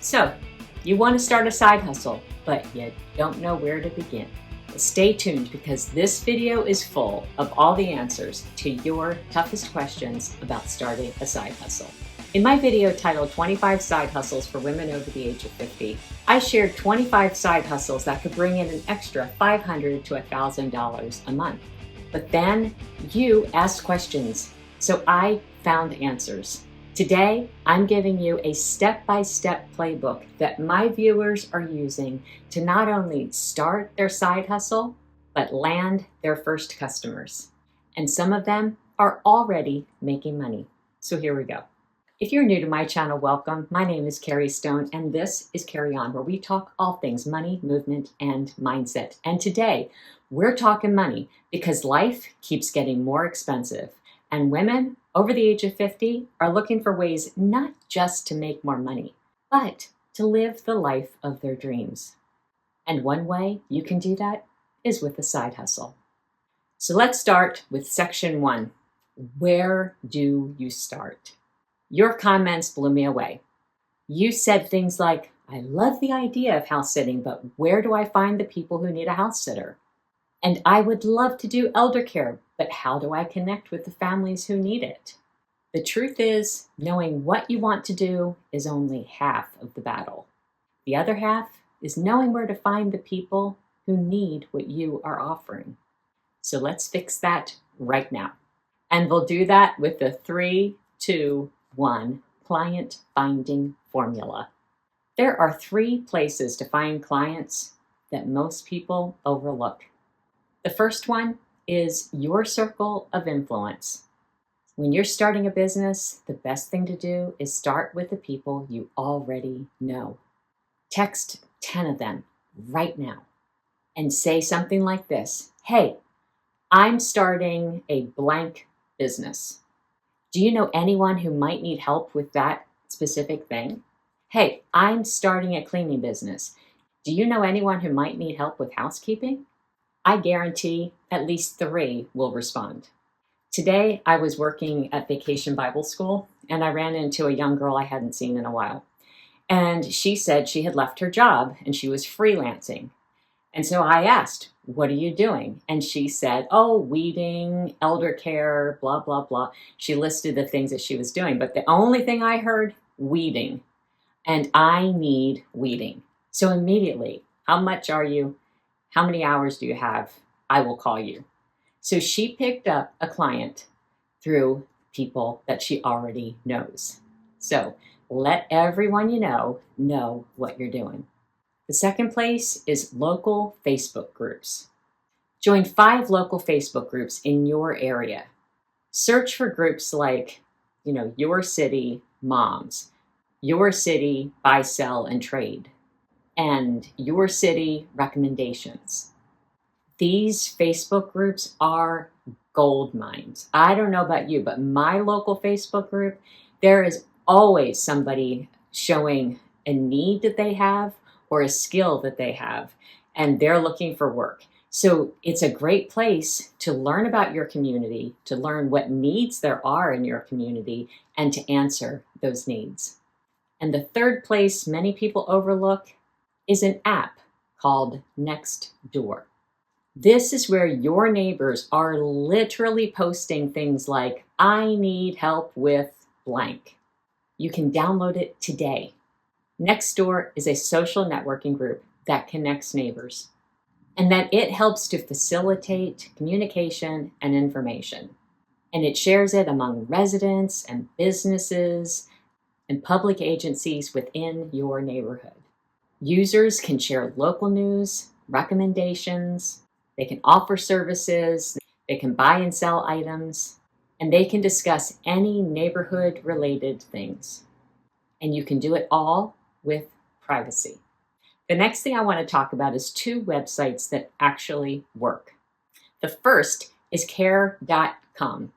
So, you want to start a side hustle, but you don't know where to begin. Stay tuned because this video is full of all the answers to your toughest questions about starting a side hustle. In my video titled 25 Side Hustles for Women Over the Age of 50, I shared 25 side hustles that could bring in an extra $500 to $1,000 a month. But then you asked questions, so I found answers. Today, I'm giving you a step-by-step playbook that my viewers are using to not only start their side hustle, but land their first customers. And some of them are already making money. So here we go. If you're new to my channel, welcome. My name is Carrie Stone, and this is Carry On, where we talk all things money, movement, and mindset. And today, we're talking money because life keeps getting more expensive, and women over the age of 50 are looking for ways not just to make more money, but to live the life of their dreams. And one way you can do that is with a side hustle. So let's start with section 1. Where do you start? Your comments blew me away. You said things like, I love the idea of house sitting, but where do I find the people who need a house sitter? And I would love to do elder care, but how do I connect with the families who need it? The truth is, knowing what you want to do is only half of the battle. The other half is knowing where to find the people who need what you are offering. So let's fix that right now. And we'll do that with the 3, 2, 1 client finding formula. There are 3 places to find clients that most people overlook. The first one is your circle of influence. When you're starting a business, the best thing to do is start with the people you already know. Text 10 of them right now and say something like this. Hey, I'm starting a blank business. Do you know anyone who might need help with that specific thing? Hey, I'm starting a cleaning business. Do you know anyone who might need help with housekeeping? I guarantee at least 3 will respond. Today, I was working at Vacation Bible School, and I ran into a young girl I hadn't seen in a while. And she said she had left her job and she was freelancing. And so I asked, what are you doing? And she said, oh, weeding, elder care, blah, blah, blah. She listed the things that she was doing, but the only thing I heard, weeding. And I need weeding. So immediately, how much are you? How many hours do you have? I will call you. So she picked up a client through people that she already knows. So let everyone you know what you're doing. The second place is local Facebook groups. Join 5 local Facebook groups in your area. Search for groups like, Your City Moms, Your City Buy, Sell, and Trade, and Your City Recommendations. These Facebook groups are gold mines. I don't know about you, but my local Facebook group, there is always somebody showing a need that they have or a skill that they have, and they're looking for work. So it's a great place to learn about your community, to learn what needs there are in your community, and to answer those needs. And the third place many people overlook is an app called Nextdoor. This is where your neighbors are literally posting things like, I need help with blank. You can download it today. Nextdoor is a social networking group that connects neighbors, and that it helps to facilitate communication and information. And it shares it among residents and businesses and public agencies within your neighborhood. Users can share local news, recommendations, they can offer services, they can buy and sell items, and they can discuss any neighborhood-related things. And you can do it all with privacy. The next thing I want to talk about is 2 websites that actually work. The first is care.com.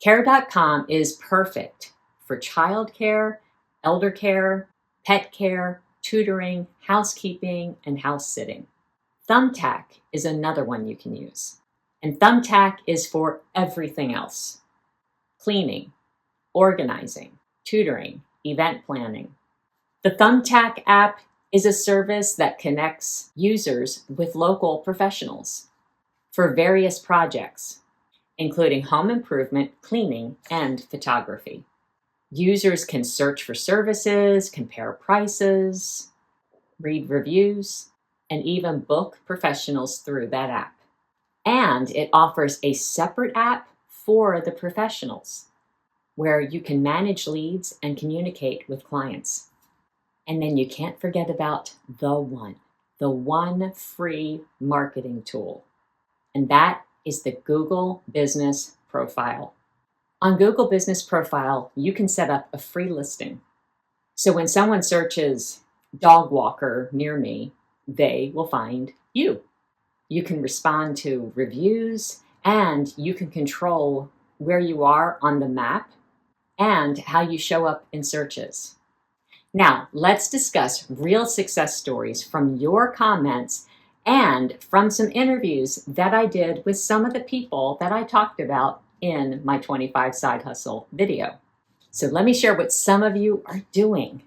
Care.com is perfect for childcare, elder care, pet care, tutoring, housekeeping, and house sitting. Thumbtack is another one you can use. And Thumbtack is for everything else. Cleaning, organizing, tutoring, event planning. The The Thumbtack app is a service that connects users with local professionals for various projects, including home improvement, cleaning, and photography. Users can search for services, compare prices, read reviews, and even book professionals through that app. And it offers a separate app for the professionals where you can manage leads and communicate with clients. And then you can't forget about the one free marketing tool, and that is the Google Business Profile. On Google Business Profile, you can set up a free listing. So when someone searches dog walker near me, they will find you. You can respond to reviews, and you can control where you are on the map and how you show up in searches. Now, let's discuss real success stories from your comments and from some interviews that I did with some of the people that I talked about in my 25 Side Hustle video. So let me share what some of you are doing.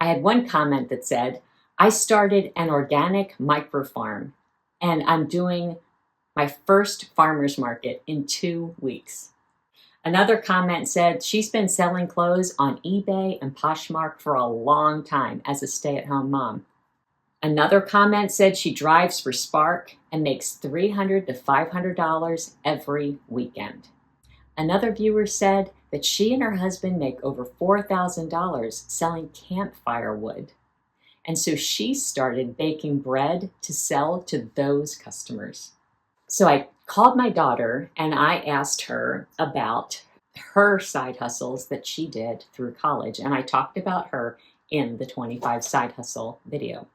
I had one comment that said, I started an organic micro farm and I'm doing my first farmer's market in 2 weeks. Another comment said she's been selling clothes on eBay and Poshmark for a long time as a stay-at-home mom. Another comment said she drives for Spark and makes $300 to $500 every weekend. Another viewer said that she and her husband make over $4,000 selling campfire wood. And so she started baking bread to sell to those customers. So I called my daughter and I asked her about her side hustles that she did through college. And I talked about her in the 25 Side Hustle video.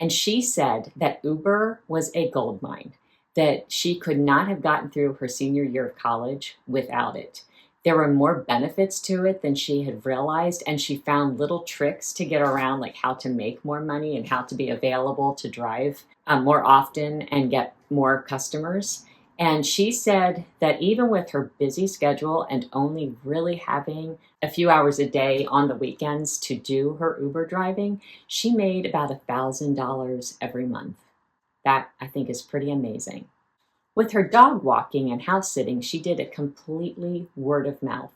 And she said that Uber was a gold mine, that she could not have gotten through her senior year of college without it. There were more benefits to it than she had realized, and she found little tricks to get around, like how to make more money and how to be available to drive more often and get more customers. And she said that even with her busy schedule and only really having a few hours a day on the weekends to do her Uber driving, she made about $1,000 every month. That, I think, is pretty amazing. With her dog walking and house sitting, she did it completely word of mouth.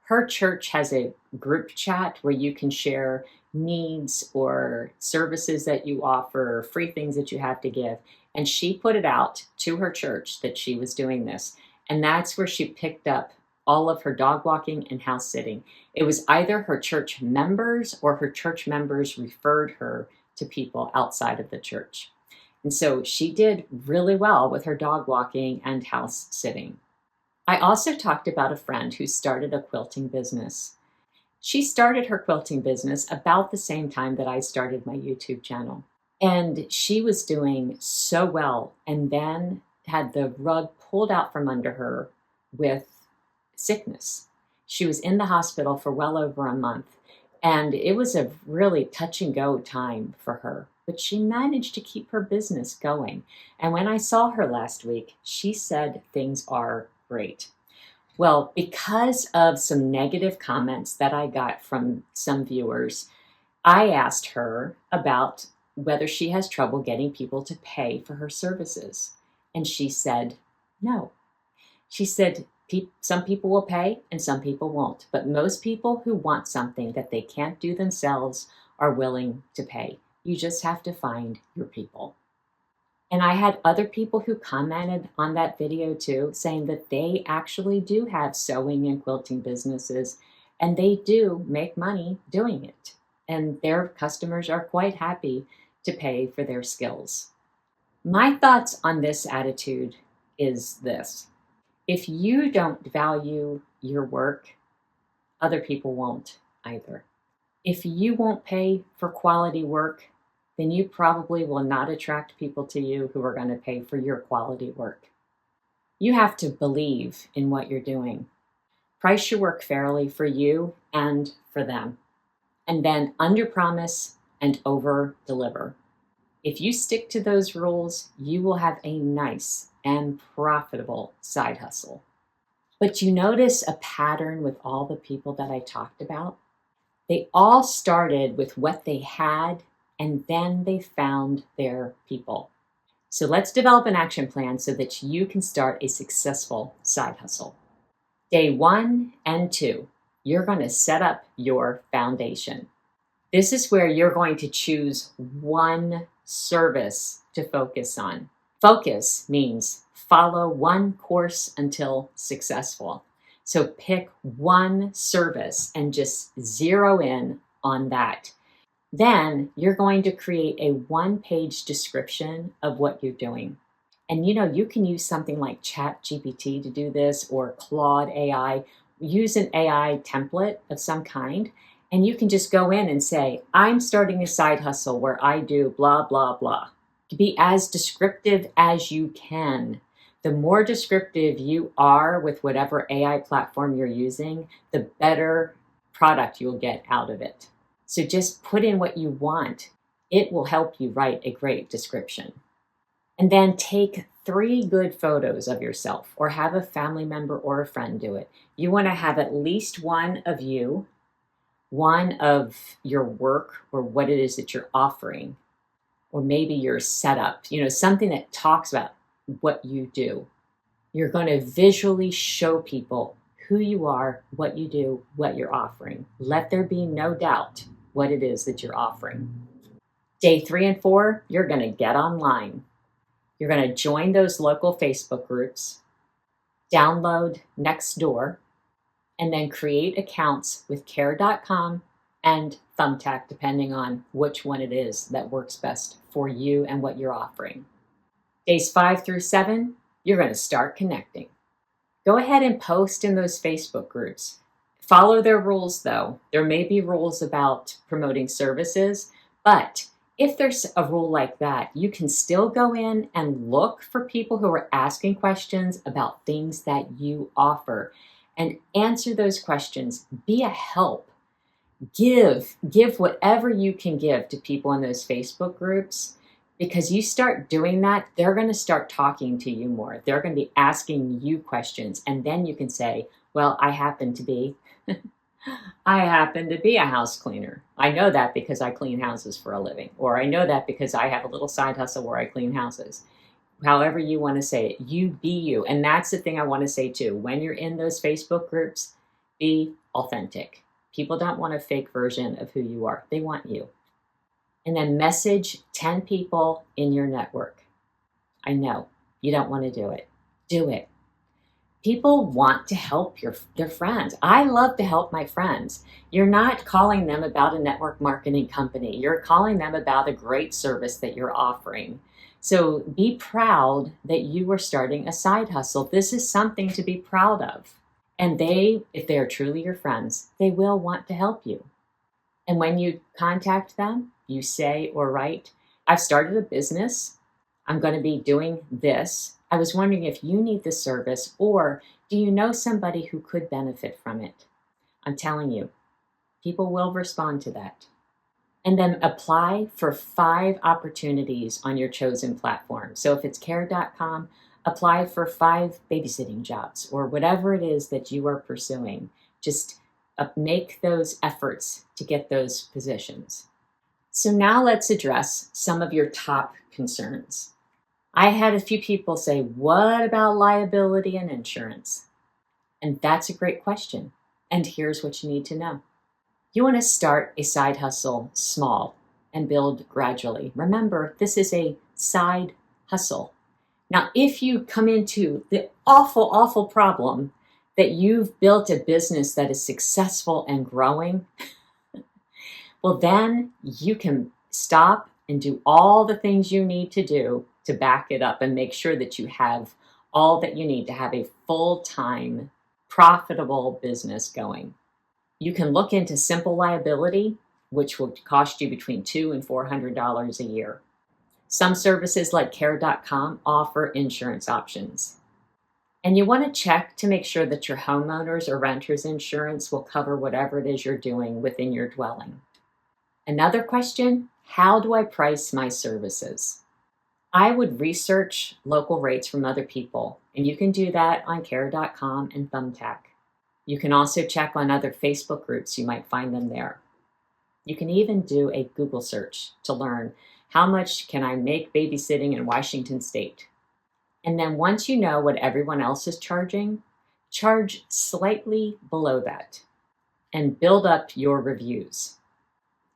Her church has a group chat where you can share needs or services that you offer, free things that you have to give. And she put it out to her church that she was doing this. And that's where she picked up all of her dog walking and house sitting. It was either her church members or her church members referred her to people outside of the church. And so she did really well with her dog walking and house sitting. I also talked about a friend who started a quilting business. She started her quilting business about the same time that I started my YouTube channel. And she was doing so well and then had the rug pulled out from under her with sickness. She was in the hospital for well over a month. And it was a really touch and go time for her. But she managed to keep her business going. And when I saw her last week, she said things are great. Well, because of some negative comments that I got from some viewers, I asked her about whether she has trouble getting people to pay for her services. And she said, no. She said, some people will pay and some people won't. But most people who want something that they can't do themselves are willing to pay. You just have to find your people. And I had other people who commented on that video too, saying that they actually do have sewing and quilting businesses, and they do make money doing it. And their customers are quite happy to pay for their skills. My thoughts on this attitude is this. If you don't value your work, other people won't either. If you won't pay for quality work, then you probably will not attract people to you who are going to pay for your quality work. You have to believe in what you're doing. Price your work fairly for you and for them. And then under-promise and over-deliver. If you stick to those rules, you will have a nice and profitable side hustle. But you notice a pattern with all the people that I talked about? They all started with what they had, and then they found their people. So let's develop an action plan so that you can start a successful side hustle. Day 1 and 2, you're going to set up your foundation. This is where you're going to choose one service to focus on. Focus means follow one course until successful. So pick one service and just zero in on that. Then you're going to create a one-page description of what you're doing. And you can use something like ChatGPT to do this, or Claude AI. Use an AI template of some kind, and you can just go in and say, I'm starting a side hustle where I do blah, blah, blah. Be as descriptive as you can. The more descriptive you are with whatever AI platform you're using, the better product you'll get out of it. So just put in what you want. It will help you write a great description. And then take 3 good photos of yourself, or have a family member or a friend do it. You want to have at least one of you, one of your work or what it is that you're offering, or maybe your setup, something that talks about what you do. You're going to visually show people who you are, what you do, what you're offering. Let there be no doubt what it is that you're offering. Day 3 and 4, you're going to get online. You're going to join those local Facebook groups, download Nextdoor, and then create accounts with care.com and Thumbtack, depending on which one it is that works best for you and what you're offering. Days 5 through 7, you're going to start connecting. Go ahead and post in those Facebook groups. Follow their rules, though. There may be rules about promoting services, but if there's a rule like that, you can still go in and look for people who are asking questions about things that you offer and answer those questions. Be a help. Give whatever you can give to people in those Facebook groups, because you start doing that, they're going to start talking to you more. They're going to be asking you questions, and then you can say, well, I happen to be a house cleaner. I know that because I clean houses for a living, or I know that because I have a little side hustle where I clean houses. However you want to say it, you be you. And that's the thing I want to say too. When you're in those Facebook groups, be authentic. People don't want a fake version of who you are. They want you. And then message 10 people in your network. I know you don't want to do it. Do it. People want to help their friends. I love to help my friends. You're not calling them about a network marketing company. You're calling them about a great service that you're offering. So be proud that you are starting a side hustle. This is something to be proud of. And if they are truly your friends, they will want to help you. And when you contact them, you say or write, I've started a business. I'm going to be doing this. I was wondering if you need this service, or do you know somebody who could benefit from it? I'm telling you, people will respond to that. And then apply for 5 opportunities on your chosen platform. So if it's care.com, apply for 5 babysitting jobs or whatever it is that you are pursuing. Just make those efforts to get those positions. So now let's address some of your top concerns. I had a few people say, what about liability and insurance? And that's a great question. And here's what you need to know. You want to start a side hustle small and build gradually. Remember, this is a side hustle. Now, if you come into the awful, awful problem that you've built a business that is successful and growing, well, then you can stop and do all the things you need to do to back it up and make sure that you have all that you need to have a full-time, profitable business going. You can look into simple liability, which will cost you between $200 and $400 a year. Some services like care.com offer insurance options. And you want to check to make sure that your homeowners or renters insurance will cover whatever it is you're doing within your dwelling. Another question, how do I price my services? I would research local rates from other people, and you can do that on care.com and Thumbtack. You can also check on other Facebook groups. You might find them there. You can even do a Google search to learn how much can I make babysitting in Washington State. And then once you know what everyone else is charging, charge slightly below that and build up your reviews.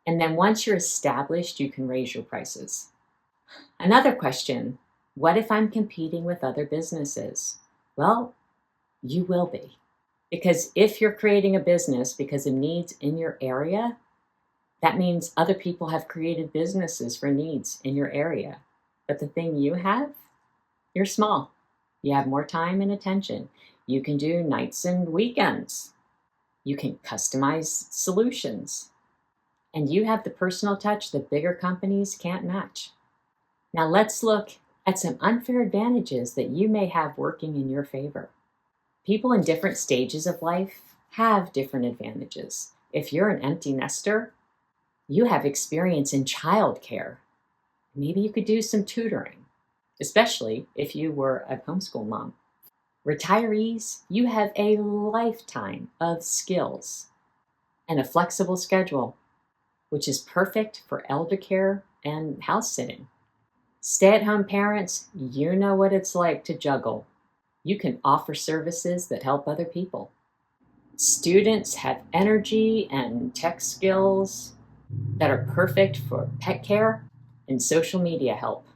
And then once you're established, you can raise your prices. Another question, what if I'm competing with other businesses? Well, you will be. Because if you're creating a business because of needs in your area, that means other people have created businesses for needs in your area. But the thing you have, you're small. You have more time and attention. You can do nights and weekends. You can customize solutions. And you have the personal touch that bigger companies can't match. Now let's look at some unfair advantages that you may have working in your favor. People in different stages of life have different advantages. If you're an empty nester, you have experience in childcare. Maybe you could do some tutoring, especially if you were a homeschool mom. Retirees, you have a lifetime of skills and a flexible schedule, which is perfect for elder care and house sitting. Stay-at-home parents, you know what it's like to juggle. You can offer services that help other people. Students have energy and tech skills that are perfect for pet care and social media help.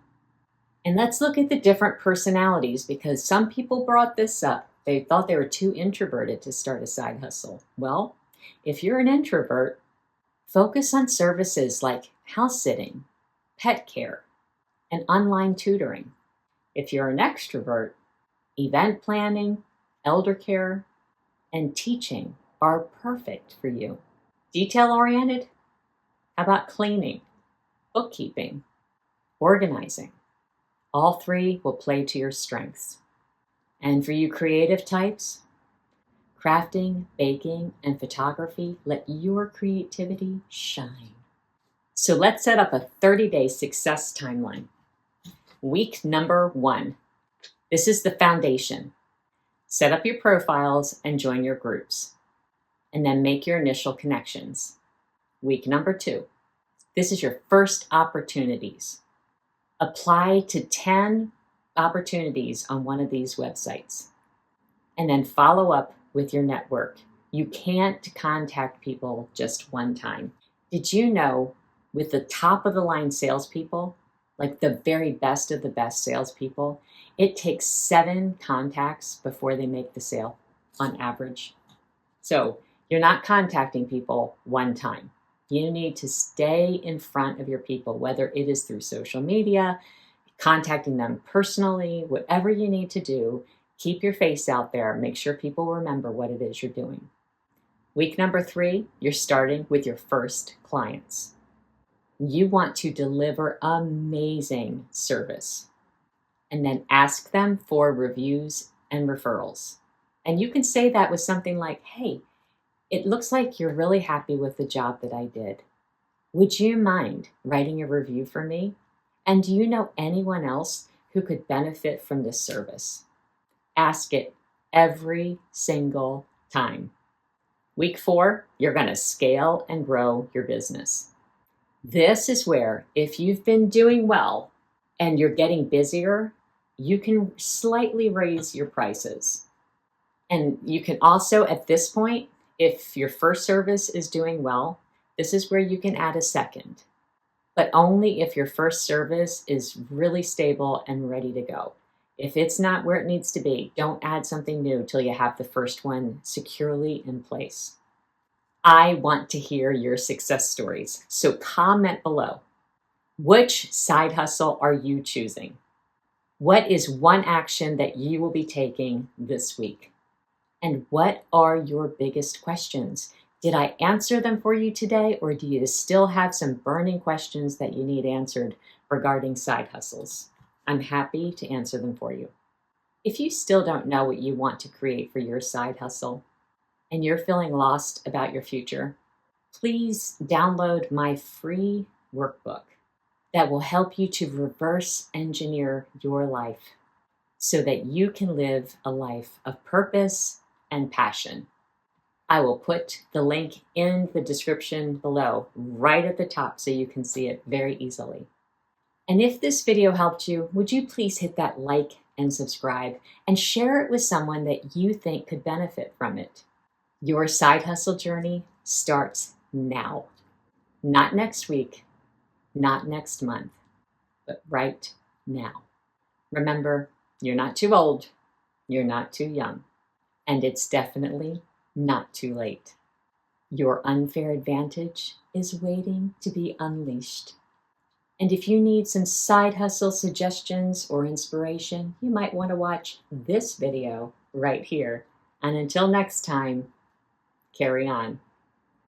And let's look at the different personalities, because some people brought this up. They thought they were too introverted to start a side hustle. Well, if you're an introvert, focus on services like house sitting, pet care, and online tutoring. If you're an extrovert, event planning, elder care, and teaching are perfect for you. Detail-oriented? How about cleaning, bookkeeping, organizing? All three will play to your strengths. And for you creative types, crafting, baking, and photography, let your creativity shine. So let's set up a 30-day success timeline. Week number 1. This is the foundation. Set up your profiles and join your groups. And then make your initial connections. Week number 2. This is your first opportunities. Apply to 10 opportunities on one of these websites. And then follow up with your network. You can't contact people just one time. Did you know with the top of the line salespeople, like the very best of the best salespeople, it takes 7 contacts before they make the sale on average? So you're not contacting people one time. You need to stay in front of your people, whether it is through social media, contacting them personally, whatever you need to do. Keep your face out there. Make sure people remember what it is you're doing. Week number 3, you're starting with your first clients. You want to deliver amazing service and then ask them for reviews and referrals. And you can say that with something like, hey, it looks like you're really happy with the job that I did. Would you mind writing a review for me? And do you know anyone else who could benefit from this service? Ask it every single time. Week 4, you're going to scale and grow your business. This is where, if you've been doing well and you're getting busier, you can slightly raise your prices. And you can also, at this point, if your first service is doing well, this is where you can add a second, but only if your first service is really stable and ready to go. If it's not where it needs to be, don't add something new till you have the first one securely in place. I want to hear your success stories, so comment below. Which side hustle are you choosing? What is one action that you will be taking this week? And what are your biggest questions? Did I answer them for you today, or do you still have some burning questions that you need answered regarding side hustles? I'm happy to answer them for you. If you still don't know what you want to create for your side hustle and you're feeling lost about your future, please download my free workbook that will help you to reverse engineer your life so that you can live a life of purpose and passion. I will put the link in the description below, right at the top, so you can see it very easily. And if this video helped you, would you please hit that like and subscribe and share it with someone that you think could benefit from it. Your side hustle journey starts now. Not next week, not next month, but right now. Remember, you're not too old, you're not too young, and it's definitely not too late. Your unfair advantage is waiting to be unleashed. And if you need some side hustle suggestions or inspiration, you might want to watch this video right here. And until next time, carry on.